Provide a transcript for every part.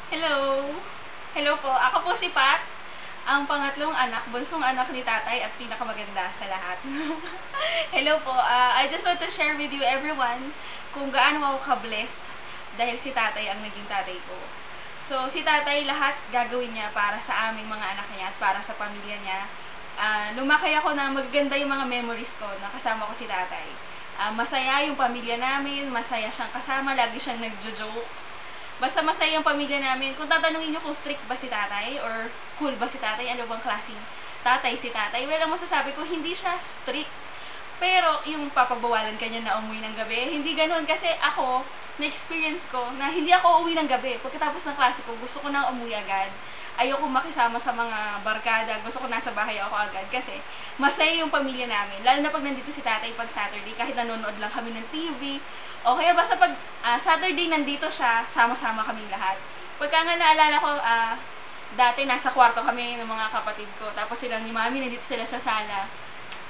Hello! Hello po. Ako po si Pat, ang pangatlong anak, bunsong anak ni tatay at pinakamaganda sa lahat. Hello po. I just want to share with you everyone kung gaano ako ka-blessed dahil si tatay ang naging tatay ko. So, si tatay lahat gagawin niya para sa aming mga anak niya at para sa pamilya niya. Lumaki ako na magaganda yung mga memories ko na kasama ko si tatay. Masaya yung pamilya namin, masaya siyang kasama, lagi siyang nagjo-joke. Basta masaya yung pamilya namin. Kung tatanungin nyo kung strict ba si tatay or cool ba si tatay, ano bang klaseng tatay si tatay, well, ang masasabi ko, hindi siya strict. Pero yung papabawalan ka niya na umuwi ng gabi, hindi ganoon kasi ako, na-experience ko na hindi ako umuwi ng gabi. Pagkatapos ng klase ko, gusto ko nang umuwi agad. Ayoko makisama sa mga barkada, gusto ko nasa bahay ako agad kasi masaya yung pamilya namin. Lalo na pag nandito si tatay pag Saturday, kahit nanonood lang kami ng TV, o kaya basta pag Saturday nandito siya, sama-sama kaming lahat. Pagka nga naalala ko, dati nasa kwarto kami ng mga kapatid ko, tapos silang ni mami nandito sila sa sala,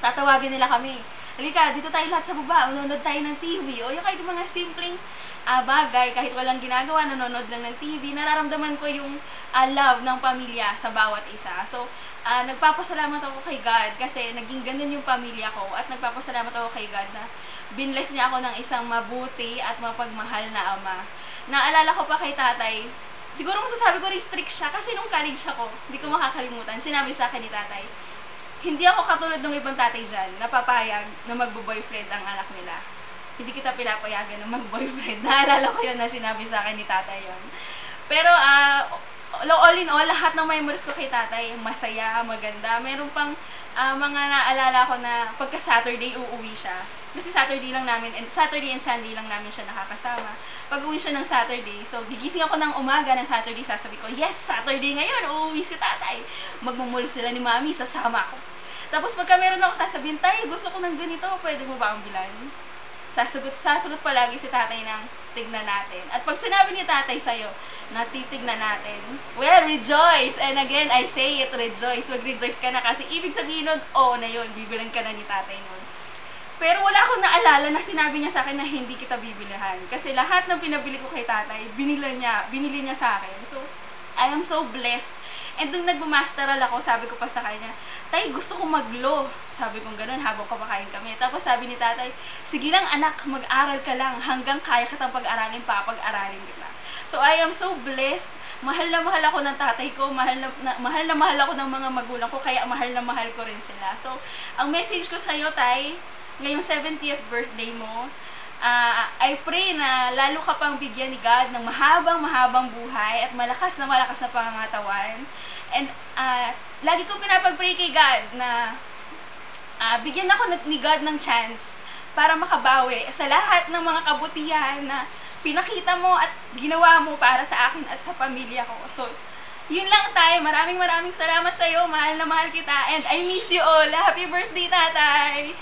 tatawagin nila kami. Halika, dito tayo lahat sa baba, manonood tayo ng TV. O yung kahit mga simpleng bagay, kahit walang ginagawa, nanonood lang ng TV, nararamdaman ko yung love ng pamilya sa bawat isa. So, nagpapasalamat ako kay God kasi naging ganun yung pamilya ko at nagpapasalamat ako kay God na binless niya ako ng isang mabuti at mapagmahal na ama. Naalala ko pa kay tatay, siguro masasabi ko rin strict siya kasi nung college ako, hindi ko makakalimutan, sinabi sa akin ni tatay, hindi ako katulad ng ibang tatay dyan, napapayag na magbo-boyfriend ang anak nila. Hindi kita pinapayagan na mag-boyfriend. Naalala ko yun na sinabi sa akin ni tatay yun. Pero, all in all, lahat ng memories ko kay tatay, masaya, maganda. Meron pang mga naalala ko na pagka Saturday, uuwi siya. Kasi Saturday and Sunday lang namin siya nakakasama. Pag uwi siya ng Saturday, so gigising ako ng umaga ng Saturday, sasabi ko, yes, Saturday ngayon, uuwi si tatay. Magmumul sila ni mami, sasama ako. Tapos pagka meron ako sasabihin, tay, gusto ko ng ganito, pwede mo ba ang bilan? Sasagot palagi si tatay ng tignan natin. At pag sinabi ni tatay sa'yo na titignan natin, well, rejoice! And again, I say it, rejoice. Mag-rejoice ka na kasi ibig sabihin nun, oo na yun, bibilan ka na ni tatay nun. Pero wala akong naalala na sinabi niya sa akin na hindi kita bibilihan. Kasi lahat ng pinabili ko kay tatay, binili niya sa akin. So, I am so blessed. And nung nagmamasteral ako, sabi ko pa sa kanya, tay, gusto kong mag-law. Sabi kong ganun, habang kumakain kami. Tapos sabi ni tatay, sige lang anak, mag-aral ka lang. Hanggang kaya kitang pag-aralin, papag-aralin kita. So, I am so blessed. Mahal na mahal ako ng tatay ko. Mahal na mahal ako ng mga magulang ko. Kaya mahal na mahal ko rin sila. So, ang message ko sa'yo, tay, ngayong 70th birthday mo, I pray na lalo ka pang bigyan ni God ng mahabang buhay at malakas na pangangatawan. And lagi kong pinapag-pray kay God na bigyan ako ni God ng chance para makabawi sa lahat ng mga kabutihan na pinakita mo at ginawa mo para sa akin at sa pamilya ko. So, yun lang tayo. Maraming salamat sa iyo. Mahal na mahal kita. And I miss you all. Happy birthday, tatay!